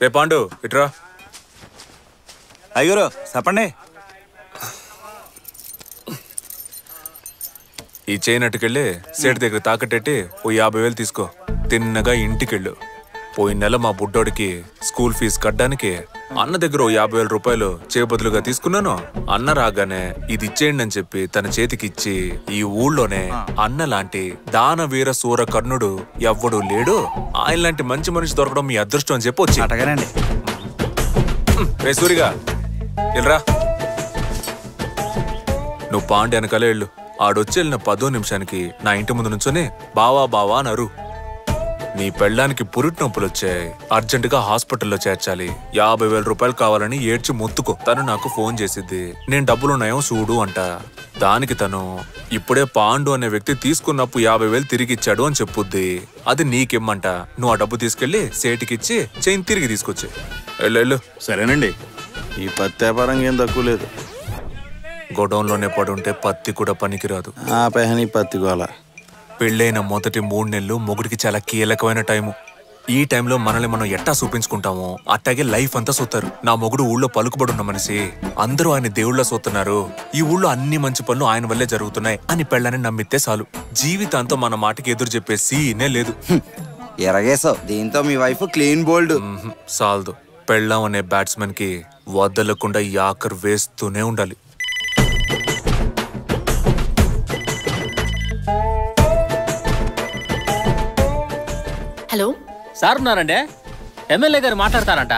రే పాండు ఇట్రా. అయ్యూరు చెప్పండి. ఈ చైన్ అట్టుకెళ్ళి సేటు దగ్గర తాకట్టెట్టి ఓ 50,000 తీసుకో. తిన్నగా ఇంటికెళ్ళు. పోయిన నెల మా బుడ్డోడికి స్కూల్ ఫీజు కట్టడానికి అన్న దగ్గర ఓ 50,000 రూపాయలు చేబదులుగా తీసుకున్నాను. అన్న రాగానే ఇది ఇచ్చేయండి అని చెప్పి తన చేతికిచ్చి ఈ ఊళ్ళోనే అన్న లాంటి దానవీర సూర కర్ణుడు ఎవ్వడూ లేడు, ఆయన లాంటి మంచి మనిషి దొరకడం మీ అదృష్టం అని చెప్పి వచ్చి అటగానండి. రే సూరిగా వెళ్ళరా. నువ్వు పాండి వెనకాలే వెళ్ళు. ఆడొచ్చి వెళ్ళిన 10 నిమిషానికి నా ఇంటి ముందు నుంచొని బావా బావా అనరు. నీ పెళ్ళానికి పురిటి నొప్పులు వచ్చాయి, అర్జెంటుగా హాస్పిటల్లో చేర్చాలి, 50,000 రూపాయలు కావాలని ఏడ్చి మొత్తుకో. తను నాకు ఫోన్ చేసిద్ది, నేను డబ్బులున్నాయో చూడు అంట. దానికి తను ఇప్పుడే పాండు అనే వ్యక్తి తీసుకున్నప్పు 50,000 తిరిగి ఇచ్చాడు అని చెప్పుద్ది. అది నీకిమ్మంట. నువ్వు ఆ డబ్బు తీసుకెళ్లి సేటికిచ్చి చైన్ తిరిగి తీసుకొచ్చి వెళ్ళు. సరేనండి. ఈ పత్తి వ్యాపారం ఏం తక్కువ లేదు. గొడౌన్లోనే పడుంటే పత్తి కూడా పనికిరాదు. ఆ పెహని పత్తి గోల. పెళ్ళైన మొదటి 3 నెలలు మొగుడికి చాలా కీలకమైన టైము. ఈ టైంలో మనల్ని మనం ఎట్టా చూపించుకుంటామో అట్టాగే లైఫ్ అంతా చూస్తారు. నా మొగుడు ఊళ్ళో పలుకుబడున్న మనిషి, అందరూ ఆయన దేవుళ్ళ చూస్తున్నారు, ఈ ఊళ్ళో అన్ని మంచి పనులు ఆయన వల్లే జరుగుతున్నాయి అని పెళ్ళని నమ్మితే చాలు. జీవితాంతం మన మాటకి ఎదురు చెప్పే సీనే లేదు. ఎరగేసావు. దీంతో మీ వైఫ్ క్లీన్ బోల్డ్. సాల్దు. పెళ్ళాం అనే బ్యాట్స్మెన్ కి వదలకుండా యాకర్ వేస్తూనే ఉండాలి. హలో సార్ ఉన్నారండి. ఎమ్మెల్యే గారు మాట్లాడతారంట.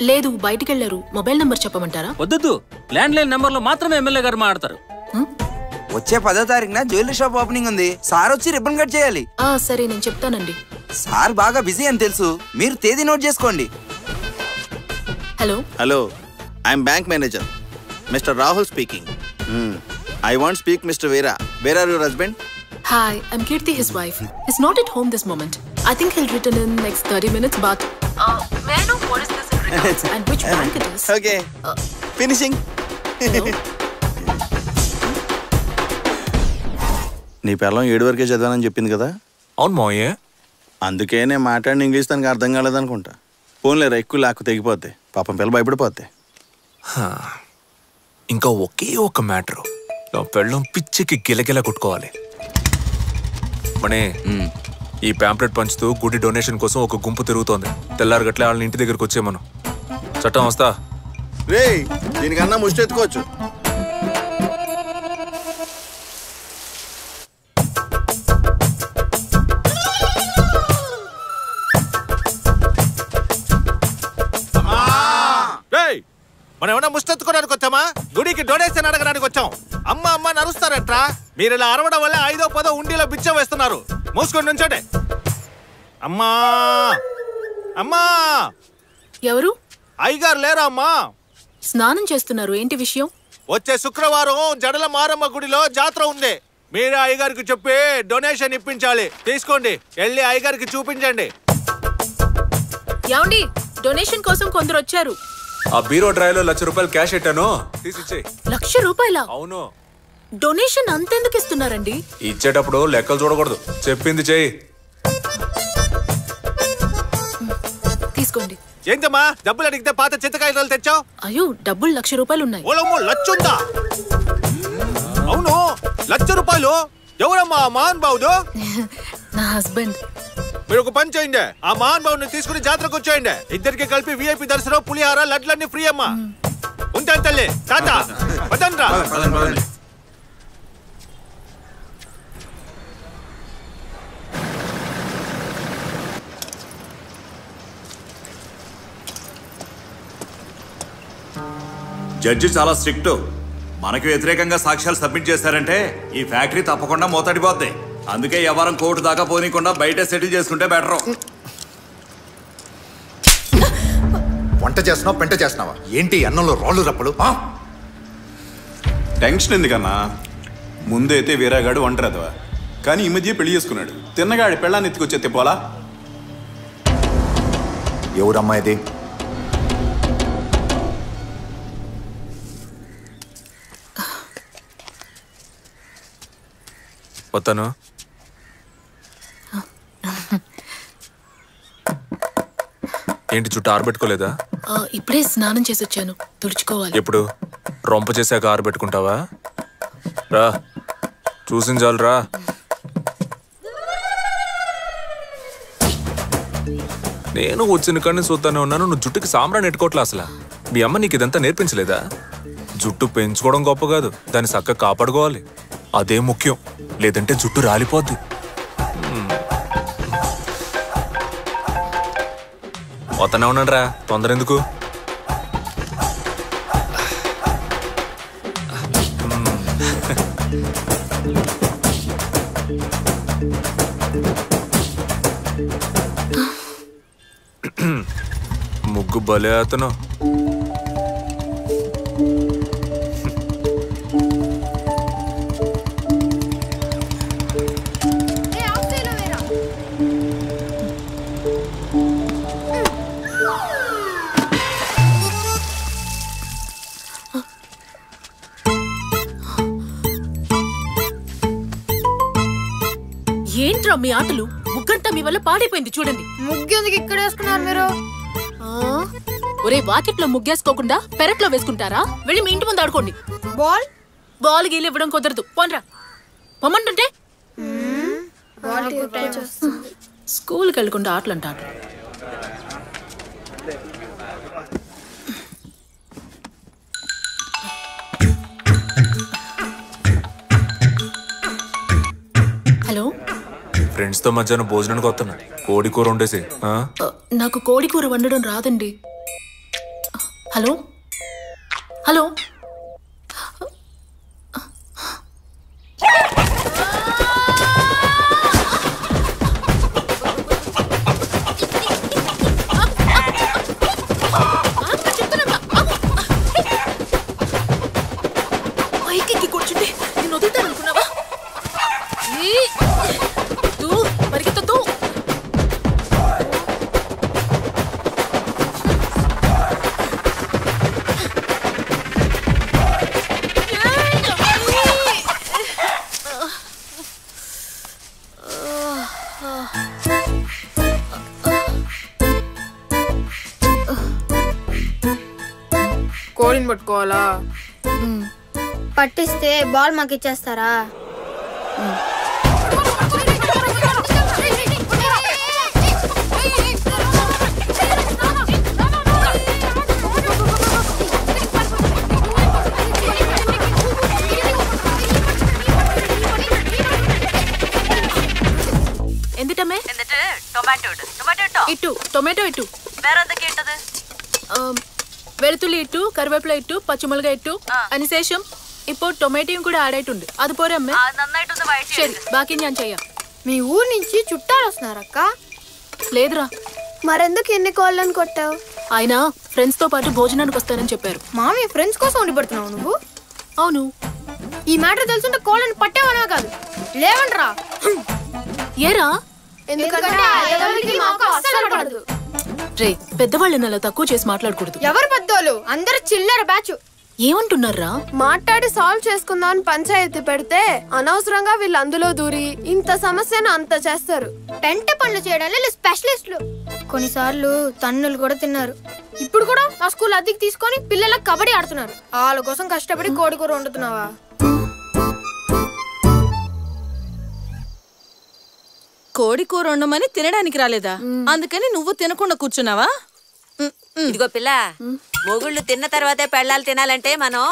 లేదు, బయటికి వెళ్ళారు. మొబైల్ నంబర్ చెప్పమంటారా? వద్దు, ల్యాండ్ లైన్ నెంబర్ లో మాత్రమే ఎమ్మెల్యే గారు మాట్లాడతారు. వచ్చే 10వ తారీఖున జ్యువెలరీ షాప్ ఓపెనింగ్ ఉంది. సార్ వచ్చి రిబ్బన్ కట్ చేయాలి. సరే, నేను చెప్తానండి. సార్ బాగా బిజీ అని తెలుసు, మీరు తేదీ నోట్ చేసుకోండి. Hello hello, I'm bank manager mister Rahul speaking. I want to speak Mr. Vera. Where are your husband? Hi, I'm Kirti, his wife. He's not at home this moment. I think he'll return in next 30 minutes, but may I know what is this in regards and which bank it is? Okay. Finishing. Hello? నీ పిల్లం 7 వరకే చదివానని చెప్పింది కదా? అవును మావయ్య. అందుకే నేను మాట్లాడిన ఇంగ్లీష్ తనకు అర్థం కాలేదనుకుంటా. ఫోన్లేరా, ఎక్కువ లాక్కు తెగిపోతే పాపం పిల్ల భయపడిపోతే. ఇంకా ఒకే ఒక మ్యాటరు, నా పెళ్ళం పిచ్చికి గిలగిల కొట్టుకోవాలి. మనే ఈ ప్యాంప్లెట్ పంచుతూ గుడి డొనేషన్ కోసం ఒక గుంపు తిరుగుతోంది. తెల్లారగట్లే వాళ్ళని ఇంటి దగ్గరకు వచ్చే మనం చట్టం వస్తా. రే, దీనికన్నా ముష్టి ఎత్తుకోవచ్చు. మనం ఏమన్నా ముష్టెత్తుకోవడానికి వచ్చామా? గుడికి డొనేషన్ అడగడానికి వచ్చాం. అమ్మ అమ్మ నరుస్తారట్రా. మీరు ఇలా అరవడం వల్ల 5వ 10వ ఉండిలో బిచ్చం వేస్తున్నారు. మూసుకొని నుంచోటే. అమ్మా అమ్మా. ఎవరు? అయ్యగారు లేరా అమ్మా? స్నానం చేస్తున్నారు. ఏంటి విషయం? వచ్చే శుక్రవారం జడల మారమ్మ గుడిలో జాతర ఉంది. మీరే అయ్యగారికి చెప్పి డొనేషన్ ఇప్పించాలి. తీసుకోండి, వెళ్ళి అయ్యగారికి చూపించండి. ఏమండి, డొనేషన్ కోసం కొందరు వచ్చారు. ఆ బీరో డ్రైవ్లో 1,00,000 రూపాయలు క్యాష్ పెట్టాను, తీసిచ్చేయి. 1,00,000 రూపాయలా? అవును. డొనేషన్ అంతెందుకు ఇస్తున్నారండి? ఇచ్చేటప్పుడు లెక్కలు చూడకూడదు, చెప్పింది చెయ్యి. తీసుకోండి. ఏంటమ్మా డబ్బులు అడిగితే పాత చింతకాయలు తెచ్చావు? అయ్యో, డబ్బులు 1,00,000 రూపాయలు ఉన్నాయి. ఓలమ్మో, 1,00,000 ఉందా? అవును, 1,00,000 రూపాయలు. ఎవరమ్మా మహాన్ బావుడు? నా హస్బెండ్. మీరు ఒక పని చేయండి, ఆ మహాన్ బావుని తీసుకుని జాతరకు వచ్చేయండి. ఇద్దరికి కలిపి VIP దర్శనం, పులిహార, లడ్లన్నీ ఫ్రీ అమ్మా. ఉంటాను తల్లి. తాత వదనరా. జడ్జి చాలా స్ట్రిక్ట్. మనకి వ్యతిరేకంగా సాక్ష్యాలు సబ్మిట్ చేశారంటే ఈ ఫ్యాక్టరీ తప్పకుండా మూతడిపోద్ది. అందుకే ఎవరం కోర్టు దాకా పోనీకుండా బయట సెటిల్ చేసుకుంటే బెటరు. వంట చేస్తున్నావు, పెంట చేస్తున్నావా? ఏంటి అన్నంలో రాళ్ళు రప్పలు? టెన్షన్ ఎందుకన్నా? ముందైతే వీరాగాడు ఒంటరిదవా, కానీ ఈ మధ్య పెళ్లి చేసుకున్నాడు. తిన్నగాడి పెళ్ళాన్ని ఎత్తుకొచ్చే తిప్పాలా? ఎవరమ్మా ఇది? వస్తాను. ఏంటి జుట్టు ఆరబెట్టుకోలేదా? ఇప్పుడే స్నానం చేసి వచ్చాను, తుడుచుకోవాలి. ఎప్పుడు రొంప చేశాక ఆరబెట్టుకుంటావా? రా చూసించాలి రా. నేను వచ్చిన కానీ చూద్దానే ఉన్నాను, నువ్వు జుట్టుకి సాంబ్రాన్ని ఎట్టుకోవట్లే. అసలు మీ అమ్మ నీకు ఇదంతా నేర్పించలేదా? జుట్టు పెంచుకోవడం గొప్ప కాదు, దాన్ని చక్కగా కాపాడుకోవాలి, అదే ముఖ్యం. లేదంటే జుట్టు రాలిపోద్ది. పోతానే ఉన్నాను రా, తొందర ఎందుకు? ముగ్గు భలే అతను. ఏంట్రా మీ ఆటలు? ముగ్గంతా మీ వల్ల పాడైపోయింది చూడండి. ముగ్గెందుకు ఇక్కడ వేసుకున్నారు మీరు? ఒరే, వాకిట్లో ముగ్గేసుకోకుండా పెరట్లో వేసుకుంటారా? వెళ్ళి మీ ఇంటి ముందు ఆడుకోండి. బాల్ గీలు ఇవ్వడం కుదరదు, పోన్రా. పొమ్మంటుంటే స్కూల్కి వెళ్ళకుండా ఆటలు అంట. హలో, ఫ్రెండ్స్ తో మధ్యాహ్నం భోజనానికి వస్తున్నా, కోడి కూర వండేసి. నాకు కోడి కూర వండడం రాదండి. హలో హలో, పైకి కూర్చుంటే నేను వదులుతాను అనుకున్నావా? పరిగెత్తద్దు. కోడిని పట్టుకోవాలా? పట్టిస్తే బాల్ మాకు ఇచ్చేస్తారా? എന്തിട്ടമ്മേ? എന്നിട്ട് ടൊമാറ്റോ ഇട്ടു. ടൊമാറ്റോ ഇട്ടു. വേറെന്തൊക്കെ ഇട്ടത്? വെളുത്തുള്ളി ഇട്ടു, കറിവേപ്പില ഇട്ടു, പച്ചമുളക് ഇട്ടു. അതിനുശേഷം ഇപ്പോൾ ടൊമാറ്റോയും കൂടെ ആഡ് ആയിട്ടുണ്ട്. അതുപോലെ അമ്മേ നന്നായിട്ടൊന്ന് വഴറ്റി. ശരി, బాకీ ഞാൻ ചെയ്യാം. మీ ఊరు నుంచి చుట్టాలు వస్తున్నారక్క? లేదురా. మరెందుకు ఎన్ని కోళ్ళని కొట్టావు? ఆయన ఫ్రెండ్స్ తో పాటు భోజనానికి వస్తారని చెప్పారు. మామయ్య ఫ్రెండ్స్ కోసం వండి పెడుతున్నావు నువ్వు? అవును. ఈ మ్యాటర్ తెలుసుంటే కోళ్ళని పట్టేవనా కాదు, లేవండ్రా. ఏరా? ఎందుకంటే మాకు అస్సలు పడదు. రే, పెద్దవాళ్ళని అలా తక్కువ చేసి మాట్లాడకూడదు. ఎవరు పెద్దోళ్ళు? అందరు చిల్లర బ్యాచ్. ఏమంటున్నారా? మాట్లాడి సాల్వ్ చేసుకుందామని పంచాయతీ పెడితే అనవసరంగా వీళ్ళు అందులో దూరి ఇంత సమస్యను అంత చేస్తారు. పెంట పనులు చేయడానికి స్పెషలిస్టులు. కొన్నిసార్లు తన్నులు కూడా తిన్నారు. ఇప్పుడు కూడా మా స్కూల్ అద్దెకి తీసుకొని పిల్లలకు కబడ్డీ ఆడుతున్నారు. వాళ్ళ కోసం కష్టపడి కోడి కూర వండుతున్నావా? కోడి కూర వండమని తినడానికి రాలేదా? అందుకని నువ్వు తినకుండా కూర్చున్నావా? ఇదిగో పిల్ల, మొగుళ్ళు తిన్న తర్వాతే పెళ్ళాలు తినాలంటే మనం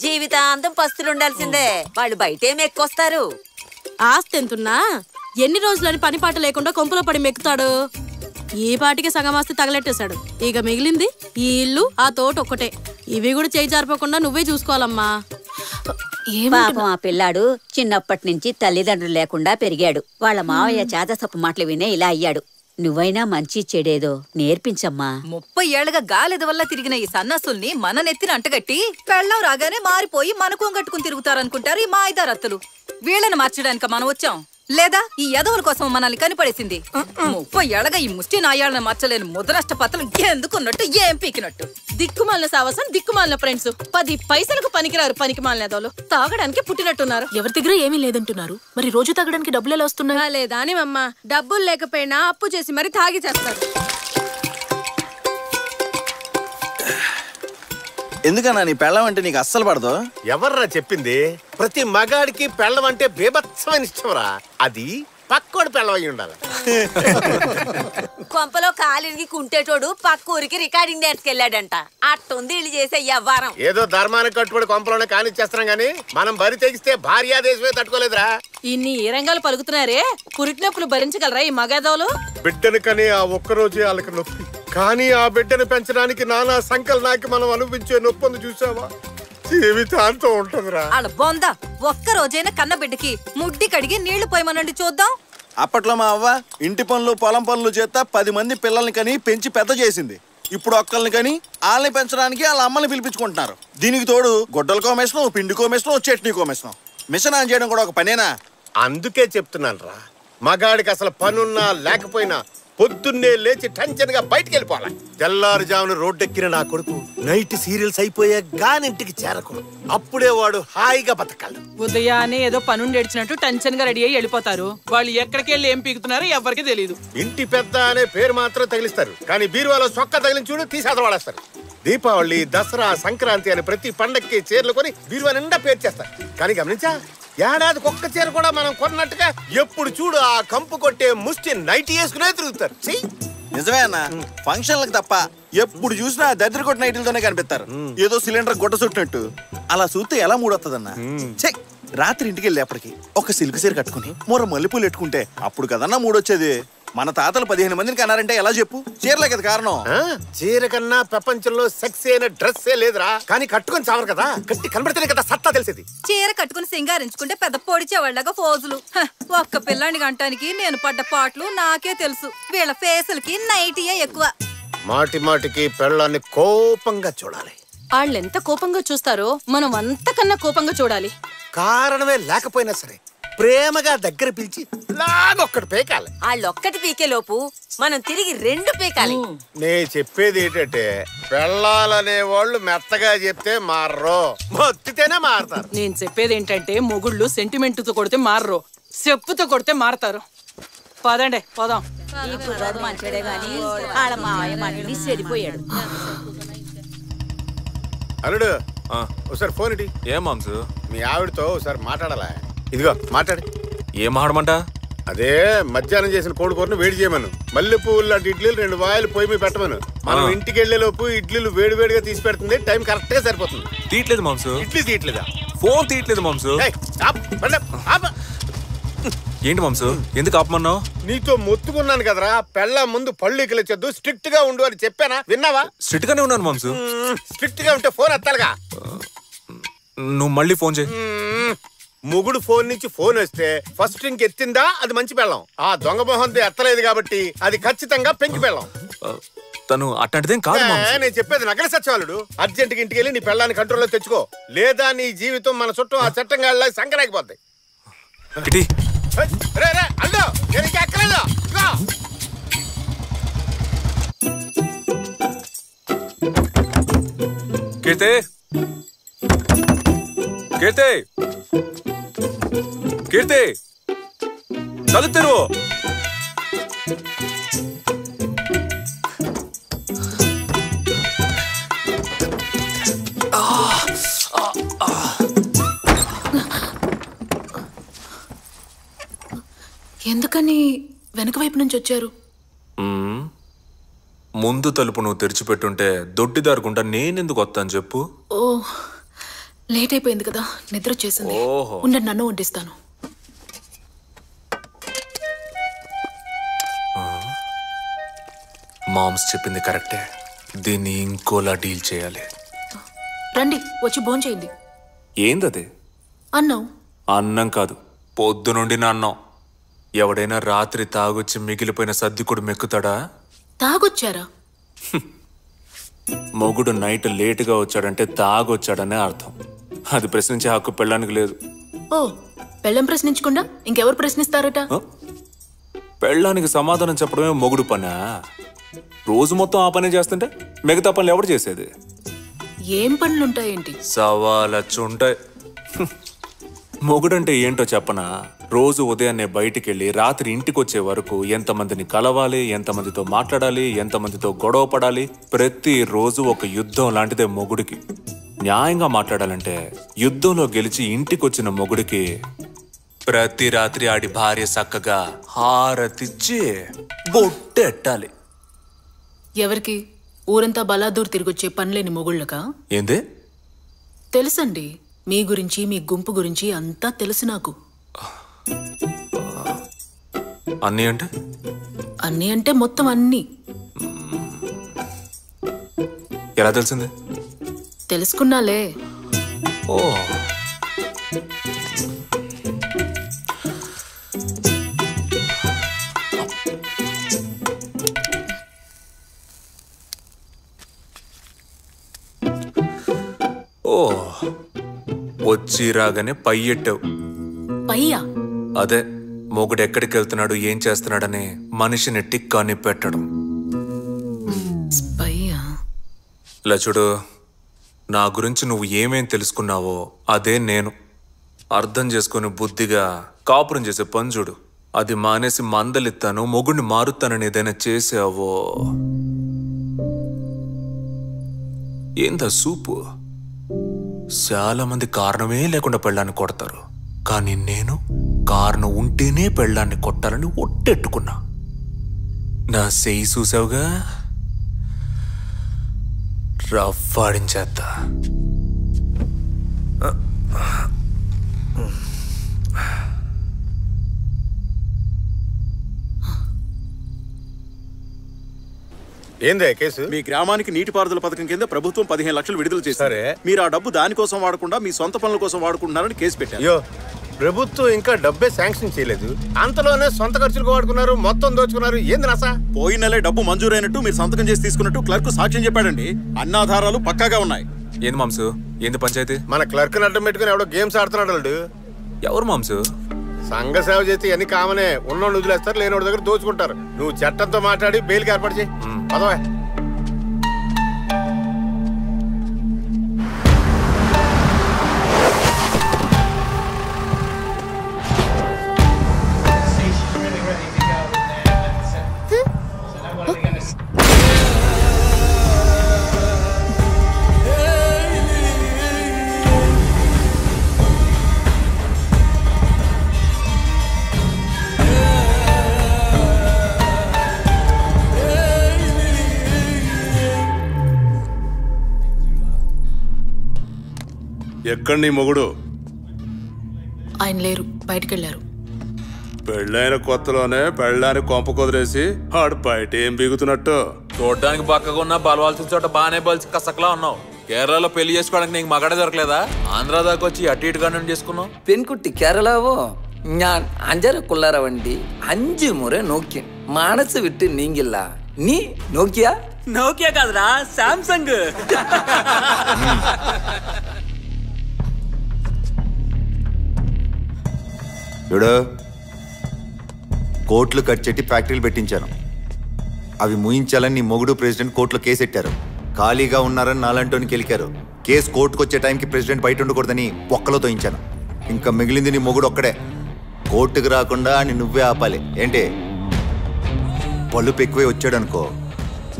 జీవితాంతం పస్తులు ఉండాల్సిందే. వాళ్ళు బయటేం ఎక్కువస్తారు. ఆస్తి ఎంతున్నా ఎన్ని రోజులని పని పాట లేకుండా కొంపలో పడి మెక్కుతాడు. ఈ పాటికి సగం ఆస్తి తగలెట్టేశాడు. ఇక మిగిలింది ఈ ఇల్లు, ఆ తోట ఒక్కటే. ఇవి కూడా చేయి జారిపోకుండా నువ్వే చూసుకోవాలమ్మా. పాపం ఆ పిల్లాడు చిన్నప్పటి నుంచి తల్లిదండ్రులు లేకుండా పెరిగాడు. వాళ్ళ మావయ్య చేతసప్పు మాటలు వినే ఇలా అయ్యాడు. నువ్వైనా మంచి చెడేదో నేర్పించమ్మా. 30 ఏళ్లుగా గాలిద వల్ల తిరిగిన ఈ సన్నాసుల్ని మన నెత్తిన అంటగట్టి పెళ్ళం రాగానే మారిపోయి మనకు కట్టుకుని తిరుగుతారనుకుంటారు ఈ మాయిదారత్తులు. వీళ్ళని మార్చడానికి మనం వచ్చాం, లేదా ఈ యదవుల కోసం మనల్ని కనిపడేసింది. 30 ఏళ్లుగా ఈ ముష్టి నాయాళ్ళని మార్చలేని ముద్రనష్ట పత్రం ఎందుకున్నట్టు ఏం పీకినట్టు. దిక్కుమాలిన సావసం, దిక్కుమాలిన ఫ్రెండ్స్. 10 పైసలకు పనికిరారు పనికి మాలిన యదవులు. తాగడానికి పుట్టినట్టున్నారు. ఎవరి దగ్గర ఏమీ లేదంటున్నారు. మరి రోజు తాగడానికి డబ్బులు ఎలా వస్తున్నాయి? లేదా అని అమ్మ, డబ్బులు లేకపోయినా అప్పు చేసి మరి తాగి చేస్తారు. ఎందుకన్నా నీ పెళ్ళం అంటే నీకు అస్సలు పడదు? ఎవర్రా చెప్పింది? ప్రతి మగాడికి పెళ్ళం అంటే బేభత్సమైన ఇష్టంరా. అది పక్కోడు పెళ్ళం అయి ఉండాలి. కొంపలో కాలిరిగి కుంటేటోడు పక్క ఊరికి రికార్డింగ్ నేర్చుకెళ్ళాడంట. అట్టుంది ఇల్లు చేసే వ్యవహారం. ఏదో ధర్మానికి కట్టుబడి కొంపలోనే కానిచ్చేస్తున్నాం గానీ మనం బరి తెగిస్తే భార్యాదేశమే తట్టుకోలేదురా. ఇన్ని ఏ రంగాలు పలుకుతున్నారే, పురిటి నొప్పులు భరించగలరా ఈ మగాదోలు? బిడ్డను కని ఆ ఒక్కరోజే వాళ్ళకి నొప్పి, కానీ ఆ బిడ్డను పెంచడానికి నానా సంకలనాకి మనం అనుభవించే నొప్పిని చూసావా? జీవితాంతం ఉంటుందిరా. వాళ్ళ బొంద ఒక్క రోజైనా కన్న బిడ్డకి ముడ్డి కడిగి నీళ్లు పోయమనండి చూద్దాం. అప్పట్లో మా అవ్వ ఇంటి పనులు పొలం పనులు చేస్తా 10 మంది పిల్లల్ని కని పెంచి పెద్ద చేసింది. ఇప్పుడు ఒక్కల్ని కని వాళ్ళని పెంచడానికి వాళ్ళ అమ్మని పిలిపించుకుంటున్నారు. దీనికి తోడు గొడ్డలకో మిషను, పిండికో మిషను, చట్నీకో మిషను. మిషన్ ఆన్ చేయడం కూడా ఒక పనేనా? అందుకే చెప్తున్నాను రా, మగాడికి అసలు పనున్నా లేకపోయినా పొద్దున్నే లేచి టెన్షన్ గా బయటికి వెళ్ళిపోవాలి. తెల్లారుజామున రోడ్డెక్కిన నా కొడుకు నైట్ సీరియల్స్ అయిపోయా గానింటికి చేరకూడదు. అప్పుడే వాడు హాయిగా బతకాలి. ఉదయాన్నే ఏదో పనుండి ఏడ్చినట్టు టెన్షన్ గా రెడీ అయ్యి వెళ్ళిపోతారు. వాళ్ళు ఎక్కడికి వెళ్ళి ఏం పీకుతున్నారో ఎవరికి తెలియదు. ఇంటి పెద్ద అనే పేరు మాత్రం తగిలిస్తారు, కానీ బీరువాలో చొక్క తగిలించి చూడు తీసేత వాడేస్తారు. దీపావళి, దసరా, సంక్రాంతి అని ప్రతి పండక్కి చీరలు కొని బీరువా నిండా పేర్చేస్తారు. కానీ గమనించా, ఏడాదికి ఒక్క చీర కూడా మనం కొన్నట్టుగా ఎప్పుడు చూడు ఆ కంపు కొట్టే ముష్టి నైట్ వేసుకునే తిరుగుతారు. నిజమే అన్న, ఫంక్షన్లకు తప్ప ఎప్పుడు చూసినా దరిద్ర కొట్టిన నైట్లతోనే కనిపిస్తారు. ఏదో సిలిండర్ గొడ్డ చుట్టినట్టు. అలా చూస్తే ఎలా మూడొస్తుందన్నా? రాత్రి ఇంటికి వెళ్ళేప్పటికి ఒక సిల్క్ చీర కట్టుకుని మూర మల్లెపూలు ఎట్టుకుంటే అప్పుడు కదన్నా మూడొచ్చేది. మన తాతలు 15 మందిని కన్నారంటే ఎలా చెప్పు? చీరలే కదా కారణం. చీర కన్నా ప్రపంచంలో సెక్స్ అయిన డ్రెస్సే లేదురా. కానీ కట్టుకొని చావరు కదా, కట్టి కనబడితేనే కదా సత్తా తెలిసేది. చీర కట్టుకుని సింగారించుకుంటే పెద్ద పొడిచేవాళ్ళగా ఫోజులు. ఒక్క పిల్లాన్ని గంటానికి నేను పడ్డ పాటలు నాకే తెలుసు. వీళ్ళ ఫేసులకి నైటీయే ఎక్కువ. మాటి మాటికి పెళ్ళాన్ని కోపంగా చూడాలి. వాళ్ళెంత కోపంగా చూస్తారో మనం అంతకన్నా కోపంగా చూడాలి. కారణమే లేకపోయినా సరే ప్రేమగా దగ్గర పిలిచి లాగొక్కటి పీకాలి. వాళ్ళొక్కటి పీకే లోపు మనం తిరిగి 2 పీకాలి. నే చెప్పేది ఏంటంటే, పెళ్ళాలనే వాళ్ళు మెత్తగా చెప్తే మారరు, మొత్తితేనే మారతారు. నేను చెప్పేది ఏంటంటే, మొగుళ్ళు సెంటిమెంట్ తో కొడితే మారరు, చెప్పుతో కొడితే మారతారు. పదండి పోదాం. ఈ కుర్రాడు మంచిడే గాని వాళ్ళ మావయ్య మళ్ళీ చెడిపోయాడు. అల్లుడు ఒకసారి ఫోన్ ఇటీ. ఏం మాంసు? మీ ఆవిడతో ఒకసారి మాట్లాడాలా? ఇదిగో మాట్లాడి. ఏం మాట్లాడమంట? అదే మధ్యాహ్నం చేసిన కోడి కూరను వేడి చేయమను. మల్లె పువ్వులు లాంటి ఇడ్లీలు 2 వాయిలు పొయ్యి మీద పెట్టమను. మనం ఇంటికి వెళ్లే లోపు ఇడ్లీలు వేడి వేడిగా తీసి పెడుతుంది. టైం కరెక్ట్ గా సరిపోతుంది. తీయట్లేదు మాంసు. ఇడ్లీ తీయట్లేదా? ఫోన్ తీయట్లేదు మాంసు. ఏంటి మాంసు, ఎందుకు ఆపమన్నావు? నీతో మొత్తుకున్నాను కదరా, పెళ్ళ ముందు పళ్ళు ఇకలొచ్చొద్దు, స్ట్రిక్ట్ గా ఉండు అని చెప్పానా? విన్నావా? స్ట్రిక్ట్ గానే ఉన్నాను మాంసు. స్ట్రిక్ట్ గా ఉంటే ఫోన్ ఎత్తాలిగా. నువ్వు మళ్ళీ ఫోన్ చేయి. మొగుడు ఫోన్ నుంచి ఫోన్ వస్తే ఫస్ట్ రింగ్ ఎత్తిందా అది మంచి పెళ్ళం. ఆ దొంగ మొహంతో ఎత్తలేదు కాబట్టి అది ఖచ్చితంగా పెంకి పెళ్ళం. తను అట్లాంటిదేం కాదు. నేను చెప్పేది నగర సచివాలుడు. అర్జెంట్ గా ఇంటికి వెళ్ళి నీ పెళ్ళాన్ని కంట్రోల్లో తెచ్చుకో, లేదా నీ జీవితం మన చుట్టూ ఆ చట్టంగా సంకరాకిపోద్ది. అల్లు నేను ఇంకా ఎక్కలేదు. కీర్తి, కీర్తి, కీర్తి, తలుపు తెరువు. ఎందుకని వెనక వైపు నుంచి వచ్చారు? ముందు తలుపు నువ్వు తెరిచిపెట్టుంటే దొడ్డిదారుకుంటా నేనెందుకు వస్తాను చెప్పు? ఓ లేట్ అయిపోయింది కదా, నిద్ర వచ్చేసింది. ఉండండి, నన్ను వండిస్తాను. మామ్స్ చెప్పింది కరెక్టే, దీన్ని ఇంకోలా డీల్ చేయాలి. రండి, వచ్చి భోంచేయండి. ఏందది? అన్నం. అన్నం కాదు, పొద్దు నుండి నా అన్నం. ఎవడైనా రాత్రి తాగొచ్చి మిగిలిపోయిన సర్దికుడు మెక్కుతాడా? తాగొచ్చారా? మొగుడు నైట్ లేటుగా వచ్చాడంటే తాగొచ్చాడనే అర్థం. అది ప్రశ్నించే హక్కు పెళ్ళానికి లేదు. ఓ, పెళ్ళం ప్రశ్నించకుండా ఇంకెవరు ప్రశ్నిస్తారట? పెళ్ళానికి సమాధానం చెప్పడమే మొగుడు పనా? రోజు మొత్తం ఆ పని చేస్తుంటే మిగతా పనులు ఎవరు చేసేది? ఏం పనులుంటాయేంటి? సవాలచ్చుంటాయి. మొగుడంటే ఏంటో చెప్పనా? రోజు ఉదయాన్నే బయటికి వెళ్ళి రాత్రి ఇంటికి వచ్చే వరకు ఎంతమందిని కలవాలి, ఎంతమందితో మాట్లాడాలి, ఎంతమందితో గొడవ పడాలి, ప్రతిరోజు ఒక యుద్ధం లాంటిదే మొగుడికి. న్యాయంగా మాట్లాడాలంటే యుద్ధంలో గెలిచి ఇంటికి వచ్చిన మొగుడికి ప్రతి రాత్రి ఆడి భార్య చక్కగా హారతిచ్చి బొట్టెట్టాలి. ఎవరికి? ఊరంతా బలాదూర్ తిరిగొచ్చే పనిలేని మొగుళ్ళకా? ఏందే? తెలుసండి, మీ గురించి మీ గుంపు గురించి అంతా తెలుసు నాకు. అన్నీ అంటే? అన్నీ అంటే మొత్తం అన్నీ. ఎలా తెలిసింది? తెలుసుకున్నాలే. ఓ వచ్చి రాగానే పై ఎట్టావు. పయ్యా? అదే మొగుడు ఎక్కడికి వెళ్తున్నాడు, ఏం చేస్తున్నాడని మనిషిని టిక్కాని పెట్టడం. ఇలా చూడు, నా గురించి నువ్వు ఏమేం తెలుసుకున్నావో అదే నేను. అర్థం చేసుకుని బుద్ధిగా కాపురం చేసే పని చూడు. అది మానేసి మందలిస్తాను, మొగుడిని మారుతానని ఏదైనా చేసావో ఏందా సూపు. చాలా మంది కారణమే లేకుండా పెళ్ళాన్ని కొడతారు, కానీ నేను కారణం ఉంటేనే పెళ్ళాన్ని కొట్టాలని ఒట్టెట్టుకున్నా. నా సెయ్యి చూసావుగా, రఫ్ ఆడించేస్తా. ఏందే కేసు? మీ గ్రామానికి నీటిపారుదల పథకం కింద ప్రభుత్వం 15 లక్షలు విడుదల చేశారు. మీరు ఆ డబ్బు దానికోసం వాడకుండా మీ సొంత పనుల కోసం వాడుకుంటున్నారని కేసు పెట్టారు. అయ్యో, ప్రభుత్వం ఇంకా డబ్బే శాంక్షన్ చేయలేదు, అంతలోనే సొంత ఖర్చులకు వాడుకున్నారు, మొత్తం దోచుకున్నారు. ఏంది నాసా? పోయిన నెలే డబ్బు మంజూరైనట్టు మీరు సంతకం చేసి తీసుకున్నట్టు క్లర్క్ సాక్ష్యం చెప్పాడండి. అన్నాధారాలు పక్కాగా ఉన్నాయి. ఏంది మాంసు? ఏంది పంచాయతీ? మన క్లర్క్ అడ్డం పెట్టుకుని ఎవడో గేమ్స్ ఆడుతున్నాడు. ఎవరు మాంసు? సంఘ సేవ చేస్తే అన్ని కామనే. ఉన్నోళ్ళు వదిలేస్తారు, లేనోడి దగ్గర దోచుకుంటారు. నువ్వు చట్టంతో మాట్లాడి బెయిల్కి ఏర్పాటు చేయి. పదవా. ఎక్కడ నీ మొగుడు? ఆయన లేరు, బయటికెళ్ళారు. పెళ్ళైన కొత్తలోనే పెళ్ళాన్ని కొంప కుదిరేసి ఆడు బయట ఏం బిగుతున్నట్టు. చూడడానికి పక్కగా ఉన్న బలవాల్సిన చోట బాగానే బలిసి కసకలా ఉన్నావు. కేరళలో పెళ్లి చేసుకోవడానికి నీకు మగాడే దొరకలేదా? ఆంధ్ర దాకా వచ్చి అటు ఇటుగా చేసుకున్నావు. പെൺകുട്ടി കേരളാവോ? ഞാൻ 5.5 വണ്ടി 5 മുறை നോക്കി മനസ്സ് വിട്ട് നീങ്ങില്ല. നീ നോക്കിയാ? నోకియా కాదురా, సామ్సంగ్. చూడు, కోట్లు కట్ చెట్టి ఫ్యాక్టరీలు పెట్టించాను. అవి ముయించాలని నీ మొగుడు ప్రెసిడెంట్ కోర్టులో కేసు ఎట్టారు. ఖాళీగా ఉన్నారని నాలంటోని గెలికారు. కేసు కోర్టుకు వచ్చే టైంకి ప్రెసిడెంట్ బయట ఉండకూడదని పొక్కలో తోయించాను. ఇంకా మిగిలింది నీ మొగుడు ఒక్కడే. కోర్టుకు రాకుండా అని నువ్వే ఆపాలి. ఏంటి పలుపు ఎక్కువే వచ్చాడనుకో,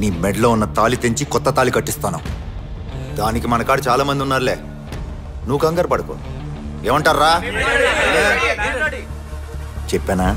నీ మెడలో ఉన్న తాళి తెంచి కొత్త తాళి కట్టిస్తాను. దానికి మన కాడ చాలా మంది ఉన్నారులే, నువ్వు కంగారు పడుకో. ఏమంటారా? చెప్పానా?